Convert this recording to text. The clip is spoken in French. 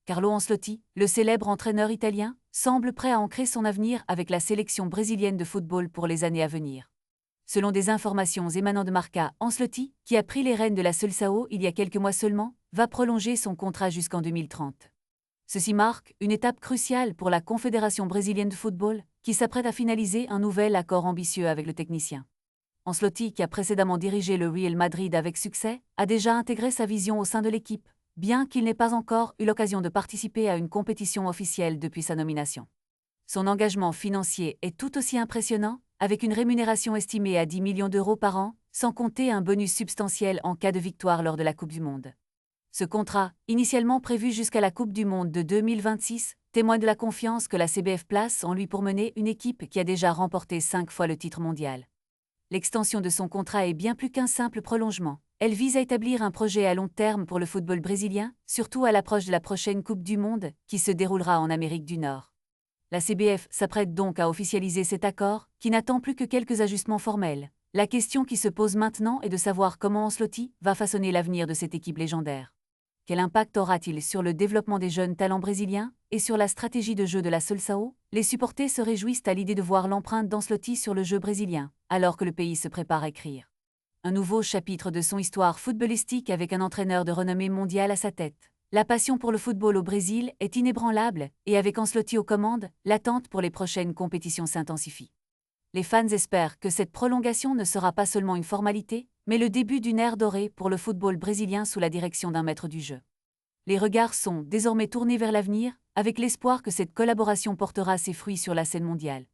Carlo Ancelotti, le célèbre entraîneur italien, semble prêt à ancrer son avenir avec la sélection brésilienne de football pour les années à venir. Selon des informations émanant de Marca, Ancelotti, qui a pris les rênes de la Seleção il y a quelques mois seulement, va prolonger son contrat jusqu'en 2030. Ceci marque une étape cruciale pour la Confédération brésilienne de football, qui s'apprête à finaliser un nouvel accord ambitieux avec le technicien. Ancelotti, qui a précédemment dirigé le Real Madrid avec succès, a déjà intégré sa vision au sein de l'équipe, bien qu'il n'ait pas encore eu l'occasion de participer à une compétition officielle depuis sa nomination. Son engagement financier est tout aussi impressionnant, avec une rémunération estimée à 10 millions d'euros par an, sans compter un bonus substantiel en cas de victoire lors de la Coupe du Monde. Ce contrat, initialement prévu jusqu'à la Coupe du Monde de 2026, témoigne de la confiance que la CBF place en lui pour mener une équipe qui a déjà remporté 5 fois le titre mondial. L'extension de son contrat est bien plus qu'un simple prolongement. Elle vise à établir un projet à long terme pour le football brésilien, surtout à l'approche de la prochaine Coupe du Monde, qui se déroulera en Amérique du Nord. La CBF s'apprête donc à officialiser cet accord, qui n'attend plus que quelques ajustements formels. La question qui se pose maintenant est de savoir comment Ancelotti va façonner l'avenir de cette équipe légendaire. Quel impact aura-t-il sur le développement des jeunes talents brésiliens et sur la stratégie de jeu de la Seleção? Les supporters se réjouissent à l'idée de voir l'empreinte d'Ancelotti sur le jeu brésilien, alors que le pays se prépare à écrire un nouveau chapitre de son histoire footballistique avec un entraîneur de renommée mondiale à sa tête. La passion pour le football au Brésil est inébranlable et avec Ancelotti aux commandes, l'attente pour les prochaines compétitions s'intensifie. Les fans espèrent que cette prolongation ne sera pas seulement une formalité, mais le début d'une ère dorée pour le football brésilien sous la direction d'un maître du jeu. Les regards sont désormais tournés vers l'avenir, avec l'espoir que cette collaboration portera ses fruits sur la scène mondiale.